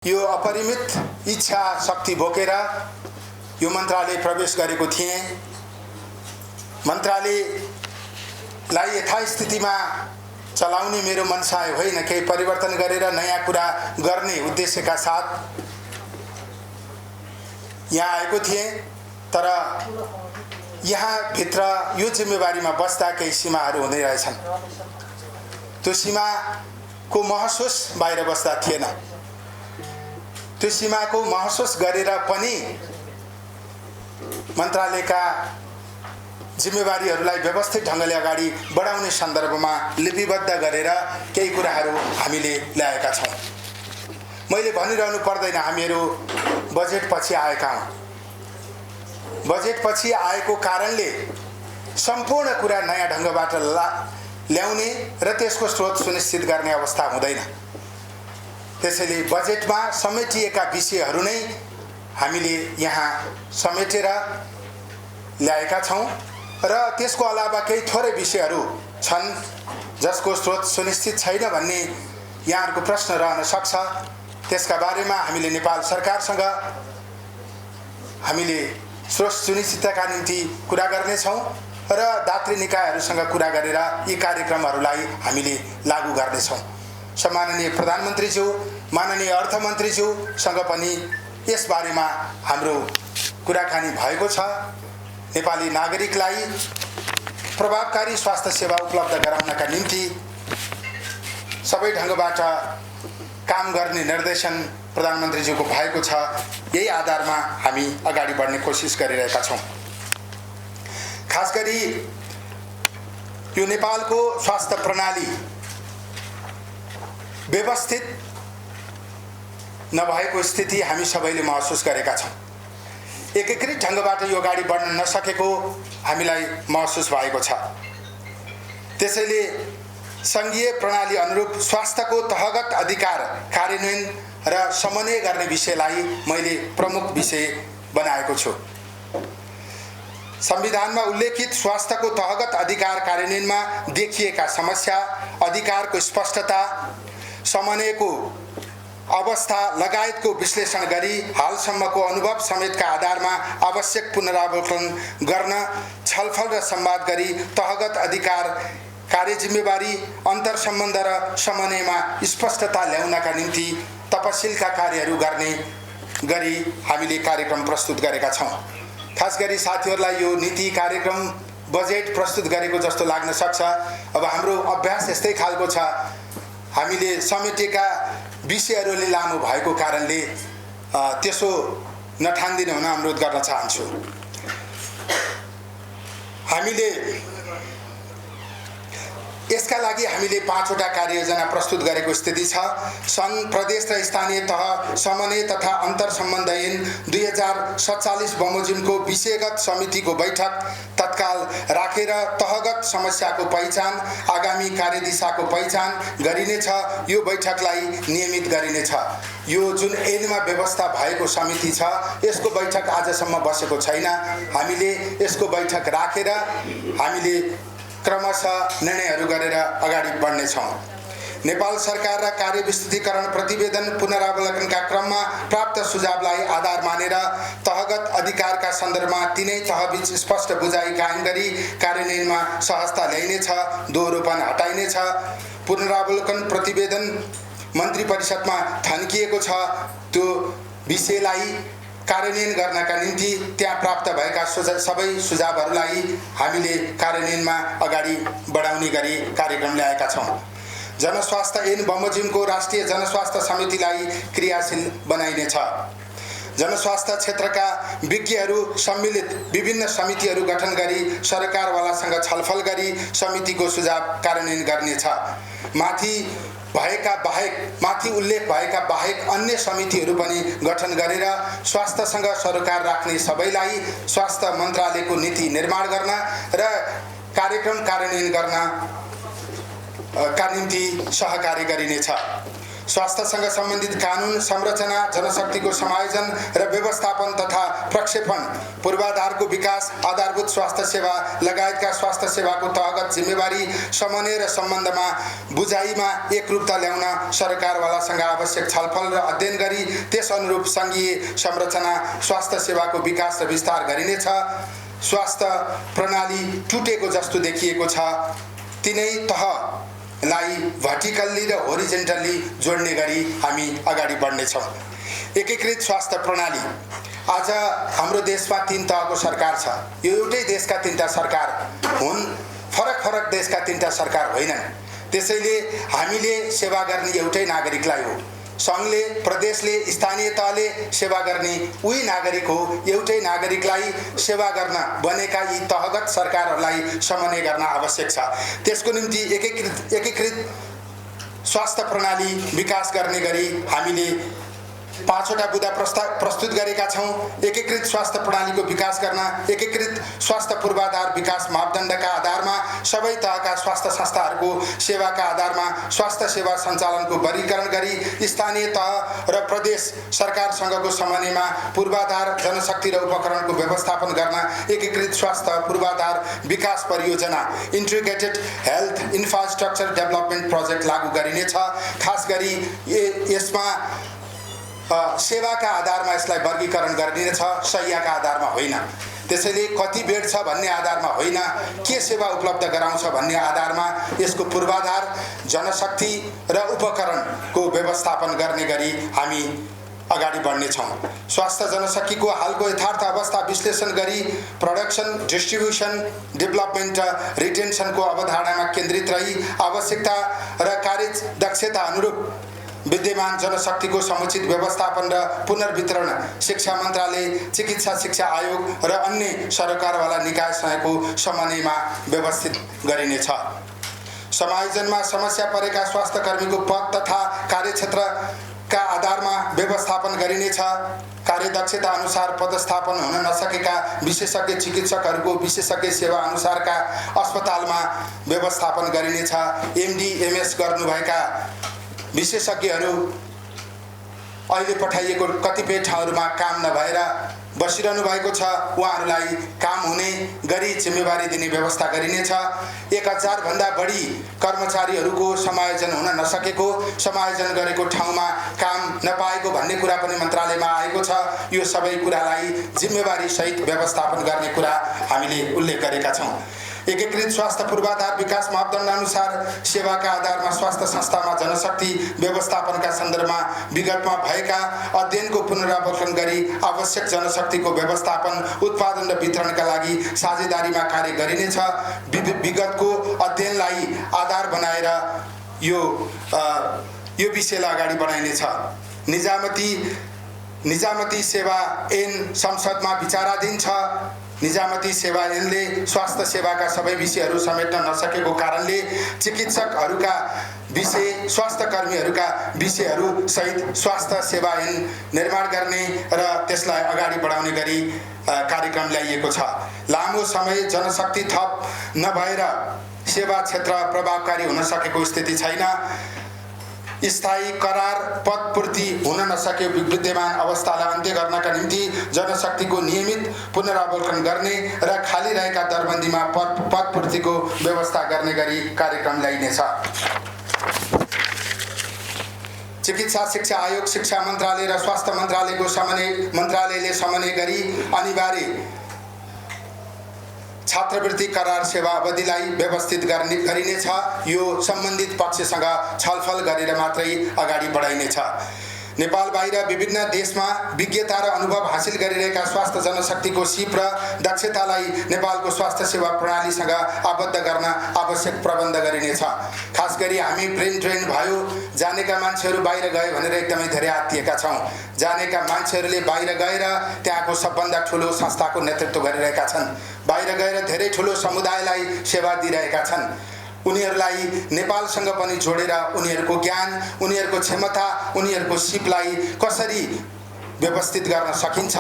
यो अपरिमित इच्छा शक्ति बोकेर यो मन्त्रालय प्रवेश गरेको थिए। मन्त्रालयलाई यथास्थितिमा चलाउने मेरो मनसाय होइन, केही परिवर्तन गरेर नयाँ कुरा गर्ने उद्देश्यका साथ यहाँ आएको थिए। तर यहाँ भित्र यो जिम्मेवारीमा बस्दा केही सीमाहरू हुँदै रहेछन्। त्यो सीमाको महसुस बाहिर बस्दा थिएन। त्यो सीमाको महसुस गरेर पनि मन्त्रालयका जिम्मेवारीहरूलाई व्यवस्थित ढङ्गले अगाडि बढाउने सन्दर्भमा लिपिबद्ध गरेर केही कुराहरू हामीले ल्याएका छौँ। मैले भनिरहनु पर्दैन, हामीहरू बजेटपछि आएका हौँ। बजेटपछि आएको कारणले सम्पूर्ण कुरा नयाँ ढङ्गबाट ल्याउने र त्यसको स्रोत सुनिश्चित गर्ने अवस्था हुँदैन। त्यसैले बजेटमा समेटिएका विषयहरू नै हामीले यहाँ समेटेर ल्याएका छौँ र त्यसको अलावा केही थोरै विषयहरू छन् जसको स्रोत सुनिश्चित छैन भन्ने यहाँहरूको प्रश्न रहन सक्छ। त्यसका बारेमा हामीले नेपाल सरकारसँग हामीले स्रोत सुनिश्चितताका निम्ति कुरा गर्नेछौँ र दात्री निकायहरूसँग कुरा गरेर यी कार्यक्रमहरूलाई हामीले लागू गर्नेछौँ। सम्माननीय प्रधानमन्त्रीज्यू, माननीय अर्थमन्त्रीज्यूसँग पनि यस बारेमा हाम्रो कुराकानी भएको छ। नेपाली नागरिकलाई प्रभावकारी स्वास्थ्य सेवा उपलब्ध गराउनका निम्ति सबै ढङ्गबाट काम गर्ने निर्देशन प्रधानमन्त्रीज्यूको भएको छ। यही आधारमा हामी अगाडि बढ्ने कोसिस गरिरहेका छौँ। खास गरी यो नेपालको स्वास्थ्य प्रणाली व्यवस्थित नभएको स्थिति हामी सबैले महसुस गरेका छौँ। एकीकृत ढङ्गबाट यो अगाडि बढ्न नसकेको हामीलाई महसुस भएको छ। त्यसैले सङ्घीय प्रणाली अनुरूप स्वास्थ्यको तहगत अधिकार कार्यान्वयन र समन्वय गर्ने विषयलाई मैले प्रमुख विषय बनाएको छु। संविधानमा उल्लेखित स्वास्थ्यको तहगत अधिकार कार्यान्वयनमा देखिएका समस्या, अधिकारको स्पष्टता, समन्वयको अवस्था लगायतको विश्लेषण गरी हालसम्मको अनुभव समेतका आधारमा आवश्यक पुनरावलोकन गर्न छलफल र संवाद गरी तहगत अधिकार, कार्यजिम्मेवारी, अन्तर्सम्बन्ध र समन्वयमा स्पष्टता ल्याउनका निम्ति तपसिलका कार्यहरू गर्ने गरी हामीले कार्यक्रम प्रस्तुत गरेका छौँ। खास गरी साथीहरूलाई यो नीति कार्यक्रम बजेट प्रस्तुत गरेको जस्तो लाग्न सक्छ। अब हाम्रो अभ्यास यस्तै खालको छ। हामीले समेटेका विषयहरूले लामो भएको कारणले त्यसो नठान्दिनु हुन अनुरोध गर्न चाहन्छु। हामीले यसका लागि हामीले 5 वटा कार्ययोजना प्रस्तुत गरेको स्थिति छ। सङ्घ, प्रदेश र स्थानीय तह समन्वय तथा अन्तर्सम्बन्ध ऐन 2047 बमोजिमको विषयगत समितिको बैठक तत्काल राखेर तहगत समस्याको पहिचान, आगामी कार्यदिशाको पहिचान गरिनेछ। यो बैठकलाई नियमित गरिनेछ। यो जुन ऐनमा व्यवस्था भएको समिति छ यसको बैठक आजसम्म बसेको छैन। हामीले यसको बैठक राखेर हामीले क्रमशः निर्णयहरू गरेर अगाडि बढ्नेछौँ। नेपाल सरकार र कार्यविस्तृतीकरण प्रतिवेदन पुनरावलोकनका क्रममा प्राप्त सुझावलाई आधार मानेर तहगत अधिकारका सन्दर्भमा तीनै तहबीच स्पष्ट बुझाइ कायम गरी कार्यान्वयनमा सहजता ल्याइनेछ, दोहोरोपन हटाइनेछ। पुनरावलोकन प्रतिवेदन मन्त्री परिषदमा थन्किएको छ। त्यो विषयलाई कार्यान्वयन गर्नका निम्ति त्यहाँ प्राप्त भएका सबै सुझावहरूलाई हामीले कार्यान्वयनमा अगाडि बढाउने गरी कार्यक्रम ल्याएका छौँ। जनस्वास्थ्य ऐन बमोजिमको राष्ट्रिय जनस्वास्थ्य समितिलाई क्रियाशील बनाइनेछ। जनस्वास्थ्य क्षेत्रका विज्ञहरू सम्मिलित विभिन्न समितिहरू गठन गरी सरकारवालासँग छलफल गरी समितिको सुझाव कार्यान्वयन गर्नेछ। माथि उल्लेख भएका बाहेक अन्य समितिहरू पनि गठन गरेर स्वास्थ्यसँग सरोकार राख्ने सबैलाई स्वास्थ्य मन्त्रालयको नीति निर्माण गर्न र कार्यक्रम कार्यान्वयन गर्न का निम्ति सहकार्य गरिनेछ। स्वास्थ्यसँग सम्बन्धित कानुन संरचना, जनशक्तिको समायोजन र व्यवस्थापन तथा प्रक्षेपण, पूर्वाधारको विकास, आधारभूत स्वास्थ्य सेवा लगायतका स्वास्थ्य सेवाको तहगत जिम्मेवारी, समन्वय र सम्बन्धमा बुझाइमा एकरूपता ल्याउन सरकारवालासँग आवश्यक छलफल र अध्ययन गरी त्यस अनुरूप सङ्घीय संरचना स्वास्थ्य सेवाको विकास र विस्तार गरिनेछ। स्वास्थ्य प्रणाली टुटेको जस्तो देखिएको छ, तिनै तहलाई भर्टिकल्ली र होरिजेन्टल्ली जोड्ने गरी हामी अगाडि बढ्नेछौँ। एकीकृत स्वास्थ्य प्रणाली। आज हाम्रो देशमा 3 तहको सरकार छ। यो एउटै देशका 3टा सरकार हुन्, फरक फरक देशका 3टा सरकार होइनन्। त्यसैले हामीले सेवा गर्ने एउटै नागरिकलाई हो। संघले, प्रदेशले, स्थानीय तहले सेवा गर्ने उही नागरिक हो। एउटै नागरिकलाई सेवा गर्न बनेका यी तहगत सरकारहरूलाई समन्वय गर्न आवश्यक छ। त्यसको निम्ति एकीकृत स्वास्थ्य प्रणाली विकास गर्ने गरी हामीले 5वटा बुँदा प्रस्तुत गरेका छौँ। एकीकृत स्वास्थ्य प्रणालीको विकास गर्न एकीकृत स्वास्थ्य पूर्वाधार विकास मापदण्डका आधारमा सबै तहका स्वास्थ्य संस्थाहरूको सेवाका आधारमा स्वास्थ्य सेवा सञ्चालनको वर्गीकरण गरी स्थानीय तह र प्रदेश सरकारसँगको समन्वयमा पूर्वाधार, जनशक्ति र उपकरणको व्यवस्थापन गर्न एकीकृत स्वास्थ्य पूर्वाधार विकास परियोजना integrated health infrastructure development project लागू गरिनेछ। खास गरी यसमा सेवाका आधारमा यसलाई वर्गीकरण गरिनेछ, शय्याका आधारमा होइन। त्यसैले कति बेड छ भन्ने आधारमा होइन, के सेवा उपलब्ध गराउँछ भन्ने आधारमा यसको पूर्वाधार, जनशक्ति र उपकरणको व्यवस्थापन गर्ने गरी हामी अगाडि बढ्नेछौँ। स्वास्थ्य जनशक्तिको हालको यथार्थ अवस्था विश्लेषण गरी प्रोडक्सन, डिस्ट्रिब्युसन, डेभलपमेन्ट र रिटेन्सनको अवधारणामा केन्द्रित रही आवश्यकता र कार्यदक्षता अनुरूप विद्यमान जनशक्तिको समुचित व्यवस्थापन र पुनर्वितरण शिक्षा मन्त्रालय, चिकित्सा शिक्षा आयोग र अन्य सरकारवाला निकायसँगको समन्वयमा व्यवस्थित गरिनेछ। समायोजनमा समस्या परेका स्वास्थ्य कर्मीको पद तथा कार्यक्षेत्रका आधारमा व्यवस्थापन गरिनेछ। कार्यदक्षता अनुसार पदस्थापन हुन नसकेका विशेषज्ञ चिकित्सकहरूको विशेषज्ञ सेवा अनुसारका अस्पतालमा व्यवस्थापन गरिनेछ। एमडी, एमएस गर्नुभएका विशेषज्ञहरू अहिले पठाइएको कतिपय ठाउँहरूमा काम नभएर बसिरहनु भएको छ। उहाँहरूलाई काम हुने गरी जिम्मेवारी दिने व्यवस्था गरिनेछ। 1000 भन्दा बढी कर्मचारीहरूको समायोजन हुन नसकेको, समायोजन गरेको ठाउँमा काम नपाएको भन्ने कुरा पनि मन्त्रालयमा आएको छ। यो सबै कुरालाई जिम्मेवारी सहित व्यवस्थापन गर्ने कुरा हामीले उल्लेख गरेका छौँ। एकीकृत स्वास्थ्य पूर्वाधार विकास मापदण्ड अनुसार सेवाका आधारमा स्वास्थ्य संस्थामा जनशक्ति व्यवस्थापनका सन्दर्भमा विगतमा भएका अध्ययनको पुनरावलोकन गरी आवश्यक जनशक्तिको व्यवस्थापन, उत्पादन र वितरणका लागि साझेदारीमा कार्य गरिनेछ। विगतको अध्ययनलाई आधार बनाएर यो विषयलाई अगाडि बढाइनेछ। निजामती सेवा ऐन संसदमा विचाराधीन छ। निजामती सेवा ऐनले स्वास्थ्य सेवाका सबै विषयहरू समेट्न नसकेको कारणले चिकित्सकहरूका विषय, स्वास्थ्य कर्मीहरूका विषयहरू सहित स्वास्थ्य सेवा ऐन निर्माण गर्ने र त्यसलाई अगाडि बढाउने गरी कार्यक्रम ल्याइएको छ। लामो समय जनशक्ति थप नभएर सेवा क्षेत्र प्रभावकारी हुन सकेको स्थिति छैन। स्थायी करार पदपूर्ति हुन नसके विद्यमान अवस्थालाई अन्त्य गर्नका निम्ति जनशक्तिको नियमित पुनरावलोकन गर्ने र खाली रहेका दरबन्दीमा पदपूर्तिको व्यवस्था गर्ने गरी कार्यक्रम ल्याइनेछ। चिकित्सा शिक्षा आयोग, शिक्षा मन्त्रालय र स्वास्थ्य मन्त्रालयले समन्वय गरी अनिवार्य छात्रवृत्ति करार सेवा अवधिलाई व्यवस्थित गरिनेछ। यो सम्बन्धित पक्षसँग छलफल गरेर मात्रै अगाडि बढाइनेछ। नेपाल बाहिर विभिन्न देशमा विज्ञता र अनुभव हासिल गरिरहेका स्वास्थ्य जनशक्तिको सिप र दक्षतालाई नेपालको स्वास्थ्य सेवा प्रणालीसँग आबद्ध गर्न आवश्यक प्रबन्ध गरिनेछ। खास गरी हामी ब्रेन ड्रेन भयो, जानेका मान्छेहरू बाहिर गए भनेर एकदमै धेरै आत्तिएका छौँ। जानेका मान्छेहरूले बाहिर गएर त्यहाँको सबभन्दा ठुलो संस्थाको नेतृत्व गरिरहेका छन्, बाहिर गएर धेरै ठुलो समुदायलाई सेवा दिइरहेका छन्। उनीहरूलाई नेपालसँग पनि जोडेर उनीहरूको ज्ञान, उनीहरूको क्षमता, उनीहरूको सिपलाई कसरी व्यवस्थित गर्न सकिन्छ,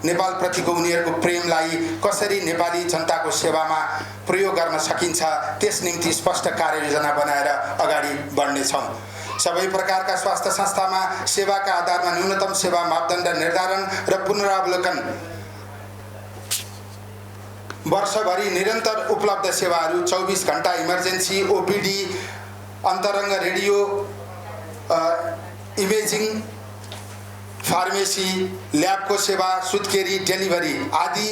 नेपालप्रतिको उनीहरूको प्रेमलाई कसरी नेपाली जनताको सेवामा प्रयोग गर्न सकिन्छ, त्यस निम्ति स्पष्ट कार्ययोजना बनाएर अगाडि बढ्नेछौँ। सबै प्रकारका स्वास्थ्य संस्थामा सेवाका आधारमा न्यूनतम सेवा मापदण्ड निर्धारण र पुनरावलोकन, वर्षभरि निरन्तर उपलब्ध सेवाहरू 24 घण्टा इमर्जेन्सी, ओपीडी, अन्तरङ्ग रेडियो, इमेजिङ, फार्मेसी, ल्याबको सेवा, सुत्केरी, डेलिभरी आदि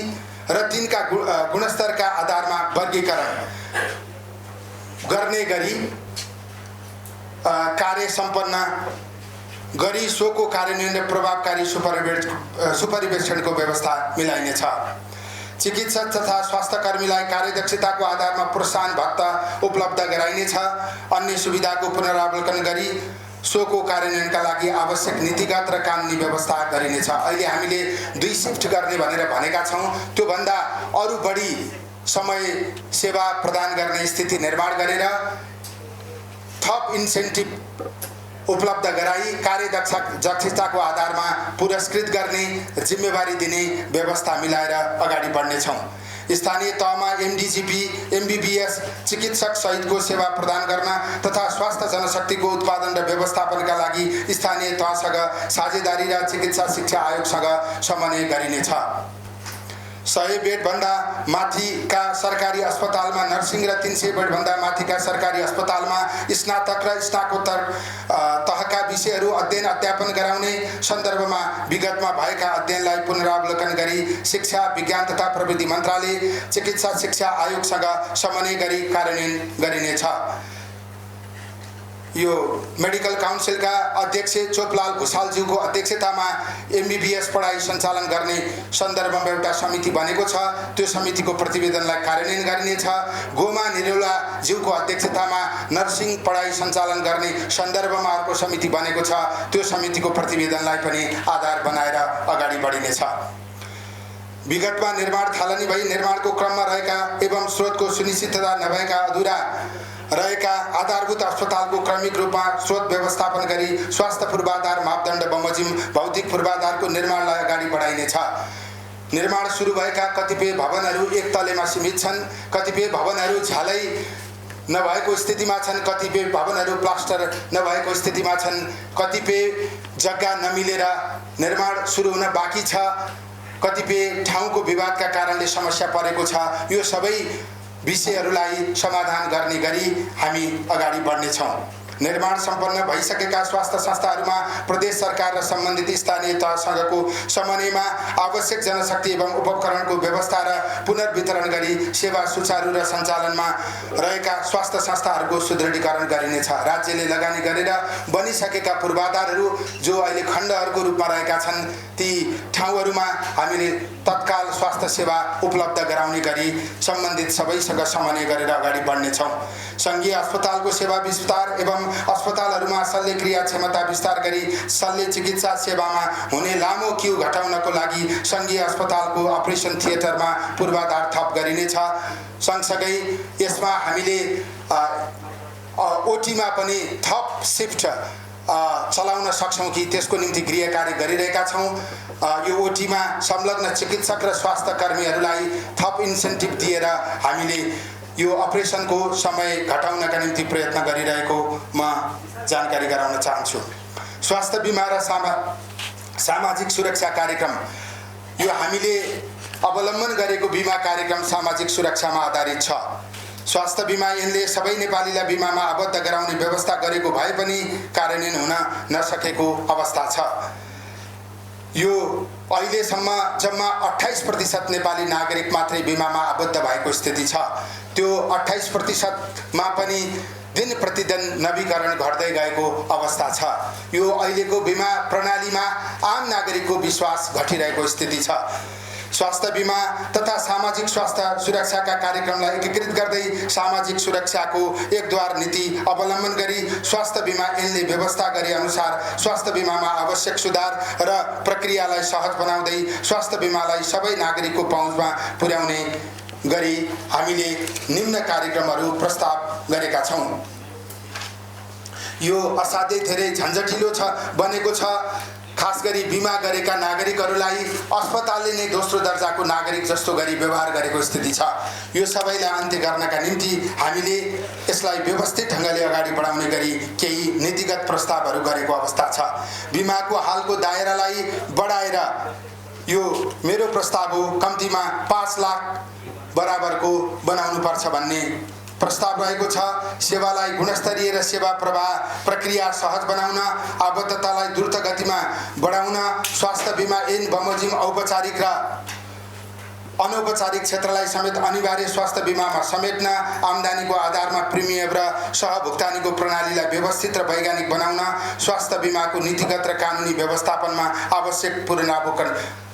र तिनका गुणस्तरका आधारमा वर्गीकरण गर्ने गरी कार्य सम्पन्न गरी सोको कार्यान्वयन र प्रभावकारी सुपरिवेक्षणको व्यवस्था मिलाइनेछ। चिकित्सक तथा स्वास्थ्यकर्मीलाई कार्यदक्षताको आधारमा प्रोत्साहन भत्ता उपलब्ध गराइनेछ। अन्य सुविधाको पुनरावलोकन गरी सोको कार्यान्वयनका लागि आवश्यक नीतिगत र कानुनी व्यवस्था गरिनेछ। अहिले हामीले 2 शिफ्ट गर्ने भनेर भनेका छौँ, त्योभन्दा अरू बढी समय सेवा प्रदान गर्ने स्थिति निर्माण गरेर थप इन्सेन्टिभ उपलब्ध गराई कार्यदक्षताको आधारमा पुरस्कृत गर्ने, जिम्मेवारी दिने व्यवस्था मिलाएर अगाडि बढ्नेछौँ। स्थानीय तहमा एमडीजीपी, एमबीबीएस चिकित्सक सहितको सेवा प्रदान गर्न तथा स्वास्थ्य जनशक्तिको उत्पादन र व्यवस्थापनका लागि स्थानीय तहसँग साझेदारी र चिकित्सा शिक्षा आयोगसँग समन्वय गरिनेछ। 100 बेडभन्दा माथिका सरकारी अस्पतालमा नर्सिङ र 300 बेडभन्दा माथिका सरकारी अस्पतालमा स्नातक र स्नातकोत्तर तहका विषयहरू अध्ययन अध्यापन गराउने सन्दर्भमा विगतमा भएका अध्ययनलाई पुनरावलोकन गरी शिक्षा, विज्ञान तथा प्रविधि मन्त्रालय, चिकित्सा शिक्षा आयोगसँग समन्वय गरी कार्यान्वयन गरिनेछ। यो मेडिकल काउन्सिलका अध्यक्ष चोपलाल भुषालज्यूको अध्यक्षतामा एमबीबीएस पढाइ सञ्चालन गर्ने सन्दर्भमा एउटा समिति बनेको छ। त्यो समितिको प्रतिवेदनलाई कार्यान्वयन गरिनेछ। गोमा निरौलाज्यूको अध्यक्षतामा नर्सिङ पढाइ सञ्चालन गर्ने सन्दर्भमा अर्को समिति बनेको छ। त्यो समितिको प्रतिवेदनलाई पनि आधार बनाएर अगाडि बढिनेछ। विगतमा निर्माण थालनी भई निर्माणको क्रममा रहेका एवं स्रोतको सुनिश्चितता नभएका अधुरा रहेका आधारभूत अस्पतालको क्रमिक रूपमा स्रोत व्यवस्थापन गरी स्वास्थ्य पूर्वाधार मापदण्ड बमोजिम भौतिक पूर्वाधारको निर्माणलाई अगाडि बढाइनेछ। निर्माण सुरु भएका कतिपय भवनहरू एक तलेमा सीमित छन्, कतिपय भवनहरू झ्यालै नभएको स्थितिमा छन्, कतिपय भवनहरू प्लास्टर नभएको स्थितिमा छन्, कतिपय जग्गा नमिलेर निर्माण सुरु हुन बाँकी छ, कतिपय ठाउँको विवादका कारणले समस्या परेको छ। यो सबै विषयहरूलाई समाधान गर्ने गरी हामी अगाडि बढ्नेछौँ। निर्माण सम्पन्न भइसकेका स्वास्थ्य संस्थाहरूमा प्रदेश सरकार र सम्बन्धित स्थानीय तहसँगको समन्वयमा आवश्यक जनशक्ति एवं उपकरणको व्यवस्था र पुनर्वितरण गरी सेवा सुचारू र सञ्चालनमा रहेका स्वास्थ्य संस्थाहरूको सुदृढीकरण गरिनेछ। राज्यले लगानी गरेर बनिसकेका पूर्वाधारहरू जो अहिले खण्डहरूको रूपमा रहेका छन्, ती ठाउँहरूमा हामीले तत्काल स्वास्थ्य सेवा उपलब्ध गराउने गरी सम्बन्धित सबैसँग समन्वय गरेर अगाडि बढ्नेछौँ। सङ्घीय अस्पतालको सेवा विस्तार एवं अस्पतालहरूमा शल्य क्रिया क्षमता विस्तार गरी शल्य चिकित्सा सेवामा हुने लामो क्यू घटाउनको लागि सङ्घीय अस्पतालको अपरेसन थिएटरमा पूर्वाधार थप गरिनेछ। सँगसँगै यसमा हामीले ओटीमा पनि थप शिफ्ट चलाउन सक्छौँ कि त्यसको निम्ति गृह कार्य गरिरहेका छौँ। यो ओटीमा संलग्न चिकित्सक र स्वास्थ्य कर्मीहरूलाई थप इन्सेन्टिभ दिएर हामीले यो अपरेसनको समय घटाउनका निम्ति प्रयत्न गरिरहेको म जानकारी गराउन चाहन्छु। स्वास्थ्य बीमा र सामाजिक सुरक्षा कार्यक्रम, यो हामीले अवलम्बन गरेको बीमा कार्यक्रम सामाजिक सुरक्षामा आधारित छ। स्वास्थ्य बीमा ऐनले सबै नेपालीलाई बीमामा आबद्ध गराउने व्यवस्था गरेको भए पनि कार्यान्वयन हुन नसकेको अवस्था छ। यो अहिलेसम्म जम्मा 28% नेपाली नागरिक मात्रै बीमामा आबद्ध भएको स्थिति छ। त्यो 28%मा पनि दिन प्रतिदिन नवीकरण घट्दै गएको अवस्था छ। यो अहिलेको बीमा प्रणालीमा आम नागरिकको विश्वास घटिरहेको स्थिति छ। स्वास्थ्य बीमा तथा सामाजिक स्वास्थ्य सुरक्षाका कार्यक्रमलाई एकीकृत गर्दै सामाजिक सुरक्षाको एकद्वार नीति अवलम्बन गरी स्वास्थ्य बीमा ऐनले व्यवस्था गरे अनुसार स्वास्थ्य बीमामा आवश्यक सुधार र प्रक्रियालाई सहज बनाउँदै स्वास्थ्य बीमालाई सबै नागरिकको पहुँचमा पुर्याउने गरी हामीले निम्न कार्यक्रमहरू प्रस्ताव गरेका छौँ। यो असाध्यै धेरै झन्झटिलो बनेको छ। खास गरी बिमा गरेका नागरिकहरूलाई अस्पतालले नै दोस्रो दर्जाको नागरिक जस्तो गरी व्यवहार गरेको स्थिति छ। यो सबैलाई अन्त्य गर्नका निम्ति हामीले यसलाई व्यवस्थित ढङ्गले अगाडि बढाउने गरी केही नीतिगत प्रस्तावहरू गरेको अवस्था छ। बिमाको हालको दायरालाई बढाएर यो मेरो प्रस्ताव हो, कम्तीमा 5 लाख बराबरको बनाउनुपर्छ भन्ने प्रस्ताव रहेको छ। सेवालाई गुणस्तरीय र सेवा प्रवाह प्रक्रिया सहज बनाउन, आबद्धतालाई द्रुत गतिमा बढाउन, स्वास्थ्य बिमा ऐन बमोजिम औपचारिक र अनौपचारिक क्षेत्रलाई समेत अनिवार्य स्वास्थ्य बिमामा समेट्न, आम्दानीको आधारमा प्रिमियम र सहभुक्तानीको प्रणालीलाई व्यवस्थित र वैज्ञानिक बनाउन, स्वास्थ्य बिमाको नीतिगत र कानुनी व्यवस्थापनमा आवश्यक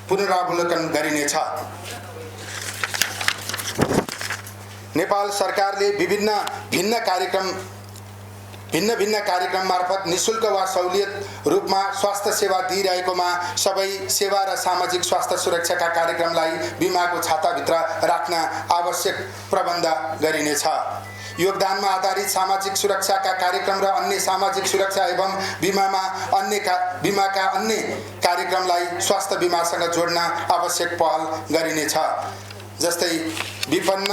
पुनरावलोकन गरिनेछ। नेपाल सरकारले भिन्न कार्यक्रम मार्फत निशुल्क वा सहुलियत रूपमा स्वास्थ्य सेवा दिइरहेकोमा सबै सेवा र सामाजिक स्वास्थ्य सुरक्षाका कार्यक्रमलाई बिमाको छाताभित्र राख्न आवश्यक प्रबन्ध गरिनेछ। योगदानमा आधारित सामाजिक सुरक्षाका कार्यक्रम र अन्य सामाजिक सुरक्षा एवं बिमाका अन्य कार्यक्रमलाई स्वास्थ्य बिमासँग जोड्न आवश्यक पहल गरिनेछ। जस्तै विपन्न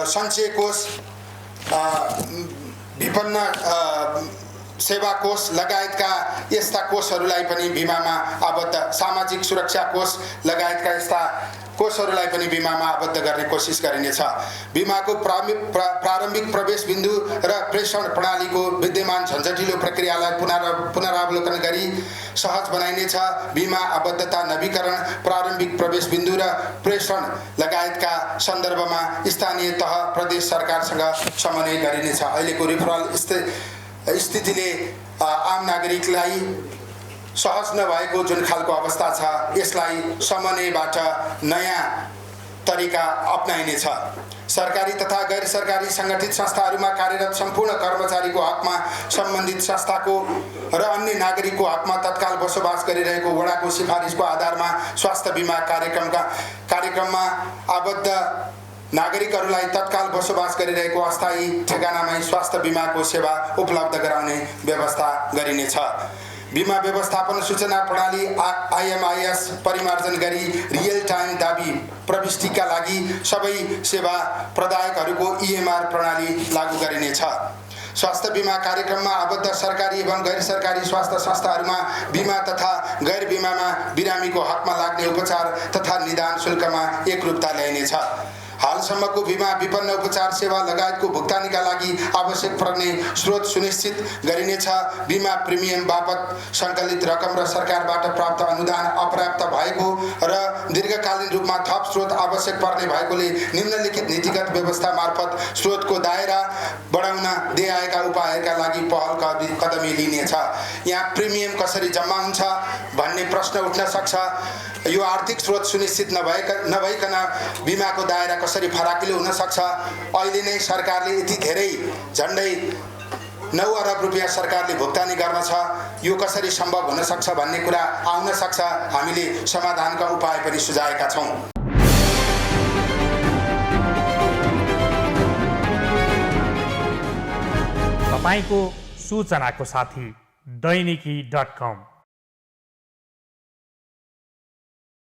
सञ्चय कोष, विपन्न सेवा कोष लगायतका यस्ता कोषहरूलाई पनि बिमामा आबद्ध, सामाजिक सुरक्षा कोष लगायतका यस्ता कोषहरूलाई पनि बिमामा आबद्ध गर्ने कोसिस गरिनेछ। बिमाको प्रारम्भिक प्रवेश बिन्दु र प्रेषण प्रणालीको विद्यमान झन्झटिलो प्रक्रियालाई पुनरावलोकन गरी सहज बनाइनेछ। बिमा आबद्धता नवीकरण, प्रारम्भिक प्रवेश बिन्दु र प्रेषण लगायतका सन्दर्भमा स्थानीय तह प्रदेश सरकारसँग समन्वय गरिनेछ। अहिलेको रेफरल स्थितिले आम नागरिकलाई सहज नभएको जुन खालको अवस्था छ, यसलाई समन्वयबाट नयाँ तरिका अपनाइनेछ। सरकारी तथा गैर सरकारी सङ्गठित संस्थाहरूमा कार्यरत सम्पूर्ण कर्मचारीको हकमा सम्बन्धित संस्थाको र अन्य नागरिकको हकमा तत्काल बसोबास गरिरहेको वडाको सिफारिसको आधारमा स्वास्थ्य बिमा कार्यक्रममा आबद्ध नागरिकहरूलाई तत्काल बसोबास गरिरहेको अस्थायी ठेगानामै स्वास्थ्य बिमाको सेवा उपलब्ध गराउने व्यवस्था गरिनेछ। बिमा व्यवस्थापन सूचना प्रणाली IMIS परिमार्जन गरी रियल टाइम दाबी प्रविष्टिका लागि सबै सेवा प्रदायकहरूको EMR प्रणाली लागू गरिनेछ। स्वास्थ्य बिमा कार्यक्रममा आबद्ध सरकारी एवं गैर सरकारी स्वास्थ्य संस्थाहरूमा बिमा तथा गैर बिमामा बिरामीको हकमा लाग्ने उपचार तथा निदान शुल्कमा एकरूपता ल्याइनेछ। हालसम्मको बिमा विपन्न उपचार सेवा लगायतको भुक्तानीका लागि आवश्यक पर्ने स्रोत सुनिश्चित गरिनेछ। बिमा प्रिमियम बापत सङ्कलित रकम र सरकारबाट प्राप्त अनुदान अपर्याप्त भएको र दीर्घकालीन रूपमा थप स्रोत आवश्यक पर्ने भएकोले निम्नलिखित नीतिगत व्यवस्था मार्फत स्रोतको दायरा बढाउन दिए आएका उपायहरूका लागि पहल कदमी लिनेछ। यहाँ प्रिमियम कसरी जम्मा हुन्छ भन्ने प्रश्न उठ्न सक्छ। यो आर्थिक स्रोत सुनिश्चित नभइकन बिमाको दायरा कसरी फराकिलो हुन सक्छ। अहिले नै सरकारले यति धेरै झन्डै 9 अरब रुपियाँ सरकारले भुक्तानी गर्न छ, यो कसरी सम्भव हुन सक्छ भन्ने कुरा आउन सक्छ। हामीले समाधानका उपाय पनि सुझाएका छौँ। तपाईको सूचनाको साथी दैनिकी.com